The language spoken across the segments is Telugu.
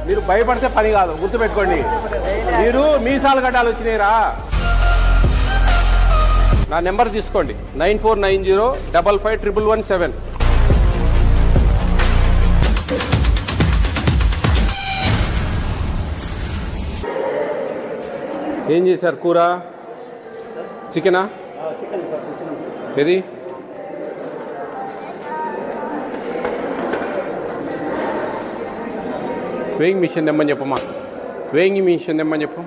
మీరు భయపడితే పని కాదు, గుర్తుపెట్టుకోండి. మీరు మీసాలు గడ్డాలు వచ్చినాయిరా. నా నెంబర్ తీసుకోండి, 9490555117. ఏం చేశారు కూర? చికెనా? ఏది? వేయింగ్ మిషన్ తెమ్మని చెప్పమ్మా. వేయింగ్ మిషన్ తెమ్మని చెప్పు.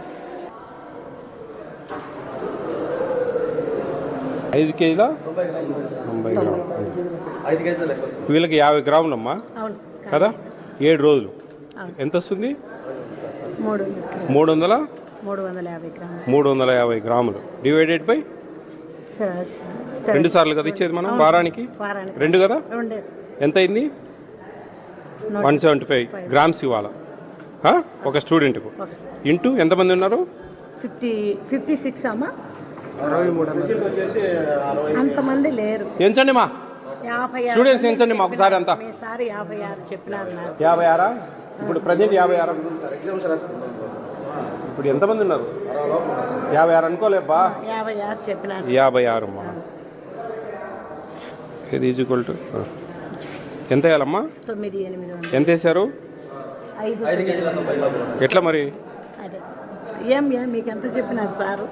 5 కేజీల 90 గ్రాములు. వీళ్ళకి 50 గ్రాములమ్మా కదా, 7 రోజులు. ఎంత వస్తుంది? 350 గ్రాములు డివైడెడ్ బై 2 సార్లు కదా ఇచ్చేది మనం వారానికి. 2 కదా, ఎంత అయింది? 175 గ్రామ్స్ ఇవ్వాలి ఒక స్టూడెంట్కు. ఇంటూ ఎంతమంది ఉన్నారు? 56 అమ్మా. అంతమంది లేరు. ఎంచండి మా స్టూడెంట్స్ ఎంచండి మా ఒకసారి అంతా. 56 చెప్పినారు. 56? ఇప్పుడు ప్రజెంట్ 56. ఇప్పుడు ఎంతమంది ఉన్నారు? 56 అనుకోలేబ్బా. 56 చెప్పినారు. 56 అమ్మా. ఇది ఈక్వల్ టు ఎంత వేయాలమ్మా? 9,800. ఎంత వేసారు? 5. ఎట్లా మరి? మీకు ఎంత చెప్పినారు సారు?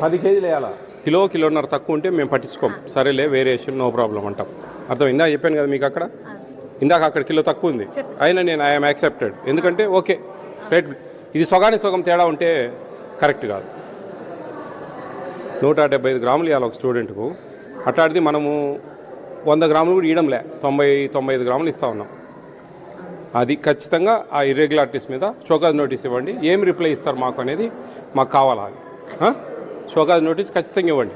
10 కేజీలు వేయాలా? కిలోన్నర తక్కువ ఉంటే మేము పట్టించుకోం. సరేలే, వేరియేషన్ నో ప్రాబ్లం అంటాం. అర్థం ఇందాక చెప్పాను కదా మీకు. ఇందాక అక్కడ కిలో తక్కువ ఉంది, అయినా నేను ఐఎమ్ యాక్సెప్టెడ్. ఎందుకంటే ఓకే రైట్, ఇది సగానికి సగం తేడా ఉంటే కరెక్ట్ కాదు. 175 గ్రాములు ఇవ్వాలి ఒక స్టూడెంట్కు. అట్లాంటిది మనము 100 గ్రాములు కూడా ఇవ్వడంలే, 90-95 గ్రాములు ఇస్తూ ఉన్నాం. అది ఖచ్చితంగా ఆ ఇర్రెగ్యులారిటీస్ మీద షోకాజ్ నోటీస్ ఇవ్వండి. ఏం రిప్లై ఇస్తారు మాకు అనేది మాకు కావాలా? అది షోకాజ్ నోటీస్ ఖచ్చితంగా ఇవ్వండి.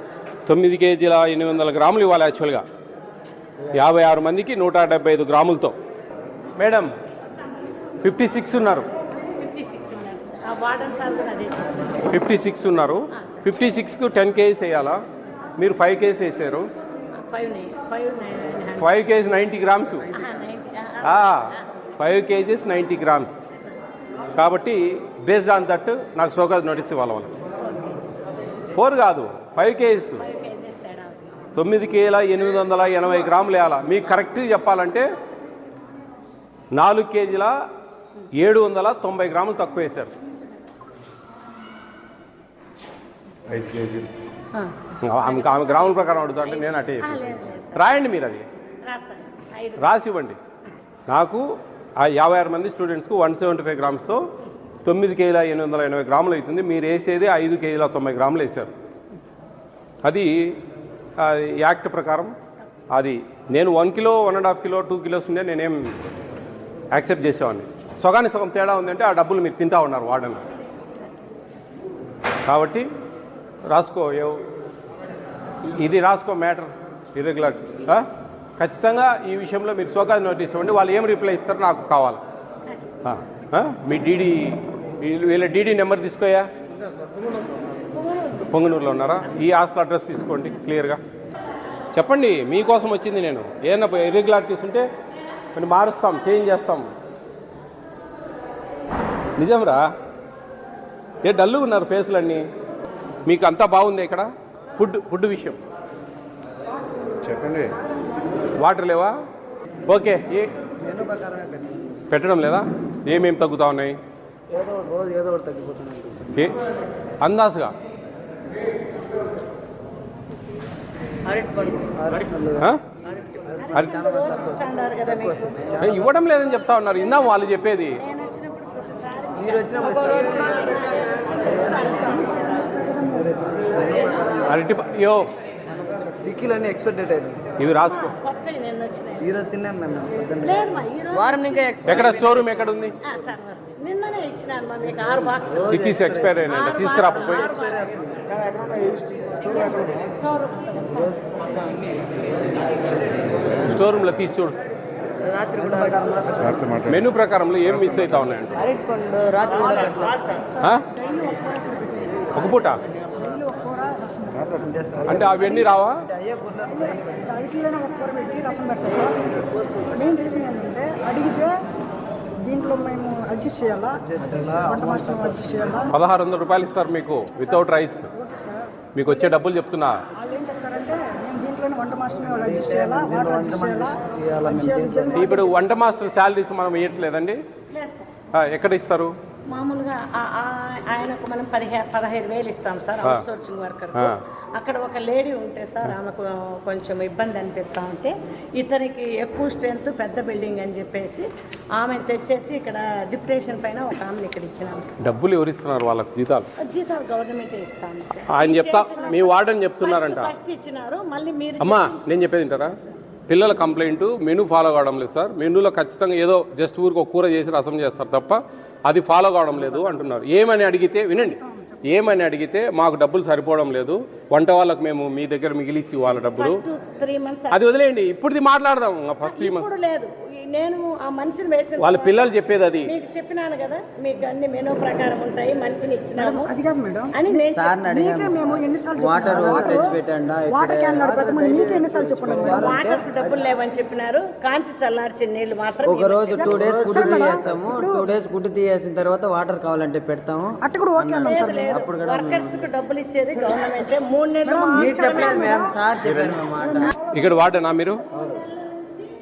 9 కేజీల 800 గ్రాములు ఇవ్వాలి యాక్చువల్గా. 56 మందికి 175 గ్రాములతో. మేడం 56 ఉన్నారు. 56 ఉన్నారు. 56కు 10 కేజీస్ వేయాలా? మీరు 5 కేజీస్ వేసారు. 5 కేజీ 90 గ్రామ్స్. 5 kgs 90 grams. కాబట్టి బేస్డ్ ఆన్ దట్ నాకు షోకాజ్ నోటీస్ ఇవ్వాలి వాళ్ళకి. 4 కాదు, 5 కేజీస్. 9 కేజీల 880 గ్రాములు వేయాలా? మీకు కరెక్ట్గా చెప్పాలంటే 4 కేజీల 790 గ్రాములు తక్కువ వేశారు. 5 కేజీలు ఆమె గ్రాముల ప్రకారం అడుగుతా అంటే నేను అటే చెప్పి రాయండి. మీరు అది రాసి ఇవ్వండి నాకు. ఆ 56 మంది స్టూడెంట్స్కు 175 గ్రామ్స్తో 9 కేజీల 880 గ్రాములు అవుతుంది. మీరు వేసేది 5 కేజీల 90 గ్రాములు వేశారు. అది యాక్ట్ ప్రకారం అది నేను 1 కిలో 1.5 కిలో 2 కిలోస్ ఉండే నేనేం యాక్సెప్ట్ చేసేవాడిని. సగానికి సగం తేడా ఉందంటే ఆ డబ్బులు మీరు తింటా ఉన్నారు వార్డెన్. కాబట్టి రాసుకో, ఇది రాసుకో మ్యాటర్ ఇర్రెగ్యులర్. ఖచ్చితంగా ఈ విషయంలో మీరు షోకాజ్ నోటీస్ ఇవ్వండి. వాళ్ళు ఏం రిప్లై ఇస్తారో నాకు కావాలి. మీ వీళ్ళ డీడీ నెంబర్ తీసుకోయా. పొంగనూరులో ఉన్నారా? ఈ హాస్టల్ అడ్రస్ తీసుకోండి, క్లియర్గా చెప్పండి. మీకోసం వచ్చింది నేను. ఏదైనా ఇర్రెగ్యులారిటీస్ ఉంటే కొన్ని మారుస్తాం, చేంజ్ చేస్తాం. నిజంరా, ఏ డల్లు ఉన్నారు ఫేస్లన్నీ. మీకు అంతా బాగుంది ఇక్కడ. ఫుడ్ విషయం చెప్పండి. వాటర్ లేవా? ఓకే, పెట్టడం లేదా? ఏమేమి తగ్గుతా ఉన్నాయి? అందాజుగా ఇవ్వడం లేదని చెప్తా ఉన్నారు. ఇందాం వాళ్ళు చెప్పేది. అరటి చిక్కీలన్నీ ఎక్స్పెక్టెడ్ అయిపోయింది. ఇవి రాసుకో. ఈరోజు తిన్నాం మేము. ఎక్కడ స్టోర్ రూమ్ ఎక్కడ ఉంది? చిక్కీస్ ఎక్స్పైర్ అయినా తీసుకురాకపోయి స్టోర్ రూమ్లో తీసి చూడు. మెనూ ప్రకారంలో ఏం మిస్ అవుతా ఉన్నాయండి? ఒక పూట అంటే అవన్నీ రావా? డైట్లోనే ఒక కూర పెట్టి రసం పెడతారు సార్. మెయిన్ రీజన్ ఏంటంటే అడిగితే దీంట్లో మేము అడ్జస్ట్ చేయాలా వంట మాస్టర్ అడ్జస్ట్ చేయాలా 1600 రూపాయలు ఇస్తారు మీకు వితౌట్ రైస్. Okay sir. మీకు వచ్చే డబ్బులు చెప్తున్నా. వాళ్ళు ఏం చెప్తారంటే మేము దీంట్లోనే వంట మాస్టర్ని వాళ్ళు అడ్జస్ట్ చేయాలా, వాటర్ అడ్జస్ట్ చేయాలా, మంచిగా విద్యను ఇప్పుడు వంట మాస్టర్ శాలరీస్ మనం ఇవ్వట్లేదండి. లేదు సార్. ఎక్కడ ఇస్తారు? మామూలుగా ఆయనకు మనం 15,000 ఇస్తాం సార్ అవుట్ సోర్సింగ్ వర్కర్. అక్కడ ఒక లేడీ ఉంటే సార్ ఆమెకు కొంచెం ఇబ్బంది అనిపిస్తూ ఉంటే ఇతనికి ఎక్కువ స్ట్రెంత్ పెద్ద బిల్డింగ్ అని చెప్పేసి ఆమె తెచ్చేసి ఇక్కడ డిప్రెషన్ పైన ఒక ఆమెను ఇక్కడ ఇచ్చినాం సార్. డబ్బులు ఎవరు ఇస్తున్నారు వాళ్ళకి జీతాలు? జీతాలు గవర్నమెంట్ ఇస్తాను సార్. ఆయన చెప్తా మీ వార్డెన్ చెప్తున్నారంట. ఫస్ట్ ఇచ్చినారు మళ్ళీ మీరు అమ్మా నేను చెప్పేది వింటారా? పిల్లల కంప్లైంట్ మెనూ ఫాలో కావడం లేదు సార్. మెనూలో ఖచ్చితంగా ఏదో జస్ట్ ఊరికి ఒక కూర చేసి రసం చేస్తారు తప్ప అది ఫాలో కావడం లేదు అంటున్నారు. ఏమని అడిగితే వినండి, ఏమని అడిగితే మాకు డబ్బులు సరిపోవడం లేదు, వంట వాళ్ళకి మేము మీ దగ్గర మిగిలిచ్చి వాళ్ళ డబ్బులు 3 months అది వదిలేయండి. ఇప్పుడు మాట్లాడదాం. ఫస్ట్ 3 months లేదు. నేను ఆ మనిషిని వేసిన వాళ్ళ పిల్లలు చెప్పేది అది. మీకు చెప్పినాను కదా మీకు అన్ని మెనూ ప్రకారం ఉంటాయి, మనిషిని ఇచ్చినాము అది కాదు మేడం. అని నేను మీకే మేము ఎన్నిసార్లు వాటర్ తెచ్చిపెట్టండి. వాటర్ క్యాన్ నడపకముందు మీకే ఎన్నిసార్లు చెప్పండి. వాటర్ డబ్బులు లేవని చెప్పినారు. కాంచి చల్లార్చిన నీళ్లు మాత్రం ఒక రోజు 2 days గుడ్డు తీయేస్తాము. 2 days గుడ్డు తీయేసిన తర్వాత వాటర్ కావాలంటే పెడతాము. అట్ట కూడా ఓకే అన్నాం సార్. అప్పుడు కూడా వర్కర్స్ కు డబ్బులు ఇచ్చేది గవర్నమెంట్. 3 నెలలు మీరు చెప్పలేదు మేము, సార్ చెప్పాను మేము మాట. ఇక్కడ వాడనా మీరు?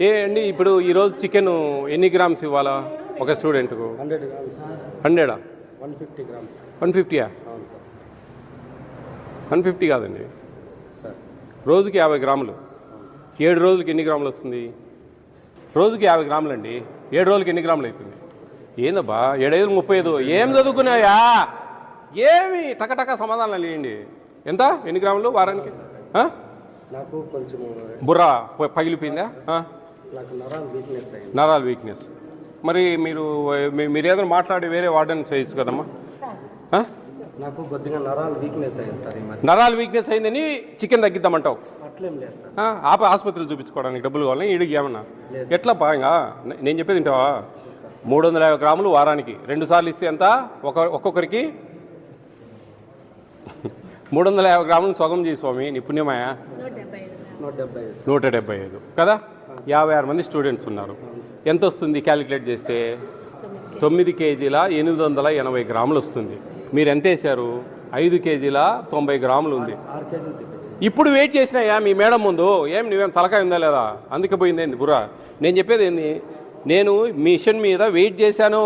ఏ అండి ఇప్పుడు ఈరోజు చికెన్ ఎన్ని గ్రామ్స్ ఇవ్వాలా ఒక స్టూడెంట్కు? 100 grams. 100 150 grams. 150 అవును సార్. 150 కాదండి సార్. రోజుకి 50 గ్రాములు. 7 రోజులకి ఎన్ని గ్రాములు వస్తుంది? రోజుకి 50 గ్రాములు అండి. 7 రోజులకి ఎన్ని గ్రాములు అవుతుంది? ఏందబ్బా 7 5 35. ఏం చదువుకున్నాయా? ఏమి టకటక సమాధానాలు ఇవ్వండి. ఎంత ఎన్ని గ్రాములు వారానికి? నాకు కొంచెం బుర్ర పగిలిపోయిందా? నాకు నరాలు వీక్నెస్ అయింది. నరాల వీక్నెస్. మరి మీరు ఏదైనా మాట్లాడి వేరే వార్డెన్ చేయొచ్చు కదమ్మా. నాకు కొద్దిగా నరాలు వీక్నెస్ అయింది సార్. ఈ మధ్య నరాల వీక్నెస్ అయిందని చికెన్ తగ్గిద్దామంటావు? అట్లేం లేదు సార్. ఆసుపత్రులు చూపించుకోవడానికి డబ్బులు కావాలని ఈడికి ఏమన్నా ఎట్లా బాగా? నేను చెప్పేది వింటావా? 350 గ్రాములు వారానికి 2 సార్లు ఇస్తే ఎంత? ఒక్కొక్కరికి 350 గ్రాములు సగం చేయి స్వామి, నీ పుణ్యమాయా. 175 కదా. 56 మంది స్టూడెంట్స్ ఉన్నారు. ఎంత వస్తుంది క్యాలిక్యులేట్ చేస్తే? 9 కేజీల 880 గ్రాములు వస్తుంది. మీరు ఎంత వేశారు? 5 కేజీల 90 గ్రాములు ఉంది. 6 కేజీలు తెప్పించి ఇప్పుడు వెయిట్ చేసినాయా మీ మేడం ముందు? ఏం నువ్వేం తలకాయ ఉందా లేదా? అందుకే పోయింది ఏంది బుర్రా? నేను చెప్పేది ఏంది, నేను మిషన్ మీద వెయిట్ చేశాను,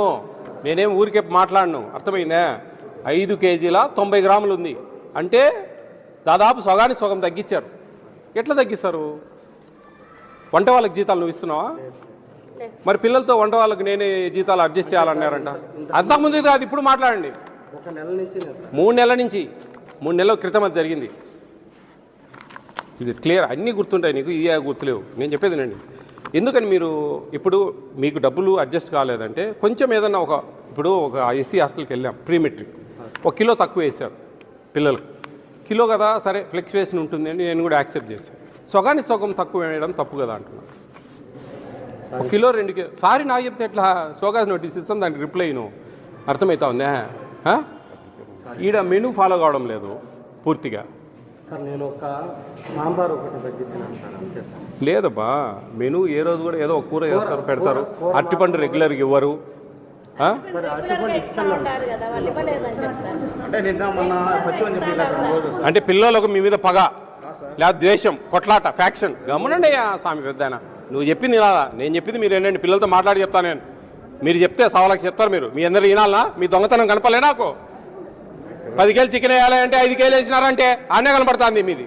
నేనేం ఊరికే మాట్లాడను. అర్థమైందా? 5 కేజీల 90 గ్రాములు ఉంది అంటే దాదాపు సగానికి సగం తగ్గించారు. ఎట్లా తగ్గిస్తారు? వంట వాళ్ళకి జీతాలు నువ్వు ఇస్తున్నావా? మరి పిల్లలతో వంట వాళ్ళకి నేనే జీతాలు అడ్జస్ట్ చేయాలన్నారంట. అంతకుముందు కాదు, ఇప్పుడు మాట్లాడండి. 1 నెల నుంచి సార్. 3 నెలల నుంచి, 3 నెలల క్రితం అది జరిగింది. ఇది క్లియర్, అన్నీ గుర్తుంటాయి నీకు, ఇది గుర్తులేవు. నేను చెప్పేదేనండి. ఎందుకని మీరు ఇప్పుడు మీకు డబ్బులు అడ్జస్ట్ కాలేదంటే కొంచెం ఏదన్నా ఇప్పుడు ఒక ఎస్సీ హాస్టల్కి వెళ్ళాం, ప్రీ మెట్రిక్, 1 కిలో తక్కువ వేశారు పిల్లలకు. కిలో కదా, సరే ఫ్లక్చువేషన్ ఉంటుంది అని నేను కూడా యాక్సెప్ట్ చేశాను. సగానికి సగం తక్కువ వేయడం తప్పు కదా అంటున్నాను. 1 కిలో 2 కిలో సారీ నాకు చెప్తే ఎట్లా? సోగాస్ నోటీస్ ఇస్తాం, దానికి రిప్లై నువ్వు. అర్థమవుతా ఉందా? ఈడ మెనూ ఫాలో కావడం లేదు పూర్తిగా. సార్ నేను ఒక సాంబార్ ఒకటి తగ్గించినాను సార్, అంతే సార్. లేదబ్బా, మెనూ ఏ రోజు కూడా ఏదో ఒక కూర చేస్తారు, పెడతారు. అరటిపండు రెగ్యులర్గా ఇవ్వరు. సరే అరటిపండు ఇస్తున్నాను సార్. కదా వాళ్ళు ఇవ్వలేదని చెప్తాను. అంటే నిన్న మొన్న పచ్చివని చెప్పి అంటే పిల్లలకు మీ మీద పగ లేదా ద్వేషం, కొట్లాట, ఫ్యాక్షన్. గమనండి స్వామి పెద్దాయన, నువ్వు చెప్పింది వినాలా? నేను చెప్పింది మీరు ఏంటండి? పిల్లలతో మాట్లాడి చెప్తాను నేను. మీరు చెప్తే సవాళ్ళకి చెప్తారు మీరు. మీ అందరూ వినాలనా? మీ దొంగతనం కనపలే నాకు? 10 కేజీలు చికెన్ వేయాలి అంటే 5 కేజీలు వేసినారంటే ఆనే కనపడుతుంది మీది.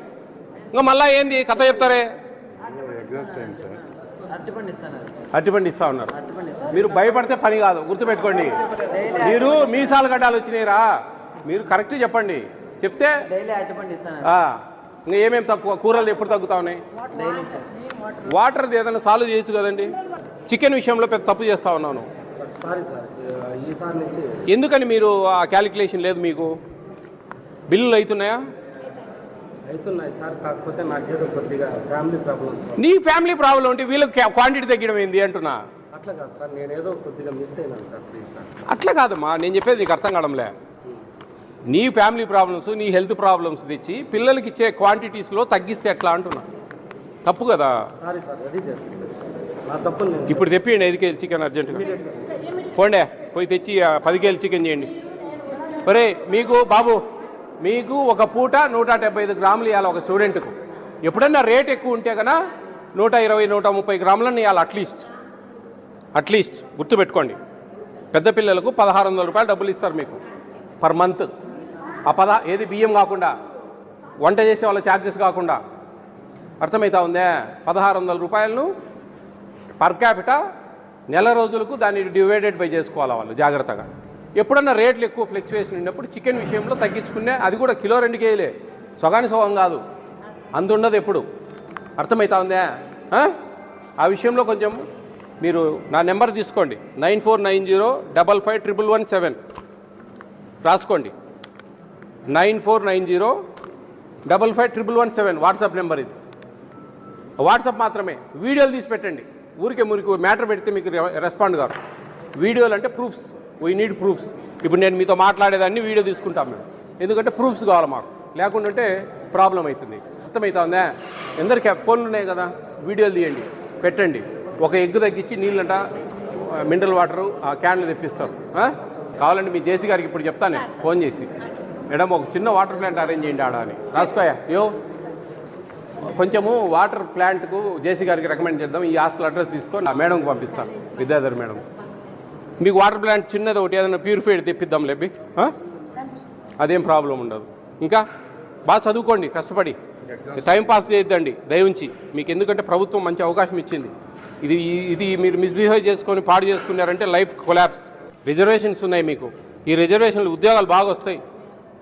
ఇంకా మళ్ళీ ఏంది కథ చెప్తారే? అరటిపండు ఇస్తా ఉన్నారు. మీరు భయపడితే పని కాదు, గుర్తుపెట్టుకోండి. మీరు మీసాలు గడ్డాలు వచ్చినాయిరా, మీరు కరెక్ట్ చెప్పండి. చెప్తే ఇంకా ఏమేమి తక్కువ? కూరలు ఎప్పుడు తగ్గుతా ఉన్నాయి? వాటర్ ఏదైనా సాల్వ్ చేయొచ్చు కదండి. చికెన్ విషయంలో పెద్ద తప్పు చేస్తా ఉన్నాను. సారీ సార్, ఈసారి నుంచి ఎందుకని మీరు ఆ క్యాలిక్యులేషన్ లేదు మీకు? బిల్లులు అవుతున్నాయా? అవుతున్నాయి సార్, కాకపోతే నాకేదో కొద్దిగా ఫ్యామిలీ ప్రాబ్లమ్స్. నీ ఫ్యామిలీ ప్రాబ్లం ఉంటే వీళ్ళకి క్వాంటిటీ తగ్గడం ఏంది అంటున్నా. అట్లా కాదు సార్, నేనేదో కొద్దిగా మిస్ అయినాను సార్, ప్లీజ్ సార్. అట్లా కాదమ్మా, నేను చెప్పేది నీకు అర్థం కావడంలే. నీ ఫ్యామిలీ ప్రాబ్లమ్స్, నీ హెల్త్ ప్రాబ్లమ్స్ తెచ్చి పిల్లలకి ఇచ్చే క్వాంటిటీస్లో తగ్గిస్తే ఎట్లా అంటున్నా. తప్పు కదా. సారీ సార్, రెడీ చేసుకుంటాను. నా తప్పు నేను ఇప్పుడు తెప్పియండి 5 కేజీలు చికెన్ అర్జెంటుగా పోండే పోయి తెచ్చి 10 కేజీలు చికెన్ చేయండి. ఒరే మీకు బాబు మీకు ఒక పూట 175 గ్రాములు ఇవ్వాలి ఒక స్టూడెంట్కు. ఎప్పుడన్నా రేట్ ఎక్కువ ఉంటే కన్నా 120, 130 గ్రాములను ఇవ్వాలి అట్లీస్ట్ గుర్తుపెట్టుకోండి. పెద్ద పిల్లలకు 1600 రూపాయలు డబ్బులు ఇస్తారు మీకు పర్ మంత్. ఏది బియ్యం కాకుండా వంట చేసే వాళ్ళ ఛార్జెస్ కాకుండా. అర్థమవుతా ఉందే? 1600 రూపాయలను పర్ క్యాపిటా నెల రోజులకు దాన్ని డివైడెడ్ బై చేసుకోవాలి వాళ్ళు జాగ్రత్తగా. ఎప్పుడన్నా రేట్లు ఎక్కువ ఫ్లక్చువేషన్ ఉన్నప్పుడు చికెన్ విషయంలో తగ్గించుకునే, అది కూడా కిలో 2 కేజీలే, సగం కాదు, అందుండదు ఎప్పుడు. అర్థమవుతా ఉందే? ఆ విషయంలో కొంచెం మీరు నా నెంబర్ తీసుకోండి, 9490551117 రాసుకోండి. 9490551117 వాట్సాప్ నెంబర్ ఇది. వాట్సాప్ మాత్రమే, వీడియోలు తీసి పెట్టండి. ఊరికే మ్యాటర్ పెడితే మీకు రెస్పాండ్ కాదు. వీడియోలు అంటే ప్రూఫ్స్, వీ నీడ్ ప్రూఫ్స్. ఇప్పుడు నేను మీతో మాట్లాడేదాన్ని వీడియో తీసుకుంటాం మేము, ఎందుకంటే ప్రూఫ్స్ కావాలి మాకు, లేకుంటే ప్రాబ్లం అవుతుంది. అర్థమవుతా ఉందా? ఎందరికి ఫోన్లు ఉన్నాయి కదా, వీడియోలు తీయండి పెట్టండి. ఒక ఎగ్ తగ్గించి నీళ్ళంట మినరల్ వాటరు ఆ క్యాన్లు తెప్పిస్తారు. కావాలంటే మీ జేసీ గారికి ఇప్పుడు చెప్తాను ఫోన్ చేసి, మేడం ఒక చిన్న వాటర్ ప్లాంట్ అరేంజ్ చేయండి ఆడ అని. రాసుకోయా కొంచెము వాటర్ ప్లాంట్కు జేసీ గారికి రికమెండ్ చేద్దాం, ఈ హాస్టల్ అడ్రస్ తీసుకొని ఆ మేడంకి పంపిస్తాను, విద్యాధర్ మేడం. మీకు వాటర్ ప్లాంట్ చిన్నది ఒకటి ఏదైనా ప్యూరిఫైడ్ తెప్పిద్దాం లేపి, అదేం ప్రాబ్లం ఉండదు. ఇంకా బాగా చదువుకోండి, కష్టపడి టైం పాస్ చేయొద్దండి దయవుంచి మీకు, ఎందుకంటే ప్రభుత్వం మంచి అవకాశం ఇచ్చింది. ఇది మీరు మిస్బిహేవ్ చేసుకొని పాడు చేసుకున్నారంటే లైఫ్ కొలాప్స్. రిజర్వేషన్స్ ఉన్నాయి మీకు, ఈ రిజర్వేషన్లు ఉద్యోగాలు బాగా వస్తాయి.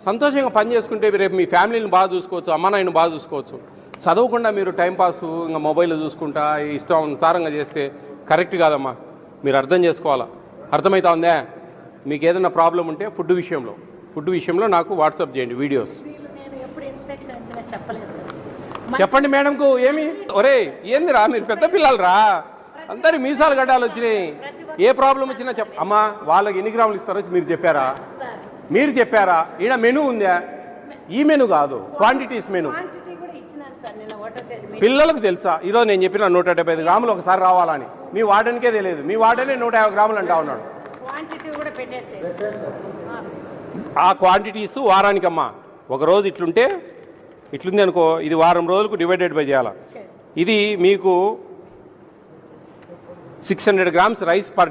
సంతోషంగా పని చేసుకుంటే రేపు మీ ఫ్యామిలీని బాగా చూసుకోవచ్చు, అమ్మ నాయన్ని బాగా చూసుకోవచ్చు. చదవకుండా మీరు టైంపాస్ ఇంకా మొబైల్ చూసుకుంటా ఇష్టానుసారంగా చేస్తే కరెక్ట్ కాదమ్మా, మీరు అర్థం చేసుకోవాలా. అర్థమవుతా ఉందా? మీకు ఏదైనా ప్రాబ్లం ఉంటే ఫుడ్ విషయంలో నాకు వాట్సాప్ చేయండి వీడియోస్. చెప్పండి మేడంకు. ఏమి ఒరే ఏందిరా మీరు పెద్ద పిల్లలరా, అందరి మీసాలు గడ్డాలు వచ్చినాయి, ఏ ప్రాబ్లం వచ్చినా అమ్మా వాళ్ళకి ఎన్ని గ్రాములు ఇస్తారో మీరు చెప్పారా? ఈడ మెనూ ఉందా? ఈ మెనూ కాదు, క్వాంటిటీస్ మెనూ పిల్లలకు తెలుసా? ఈరోజు నేను చెప్పిన 175 గ్రాములు ఒకసారి రావాలని, మీ వార్డెన్కే తెలియదు. మీ వార్డెనే 150 గ్రాములు అంటా ఉన్నాడు. ఆ క్వాంటిటీస్ వారానికమ్మా, ఒకరోజు ఇట్లుంది అనుకో, ఇది వారం రోజులకు డివైడెడ్ బై చేయాలి. ఇది మీకు 600 గ్రామ్స్ రైస్ పర్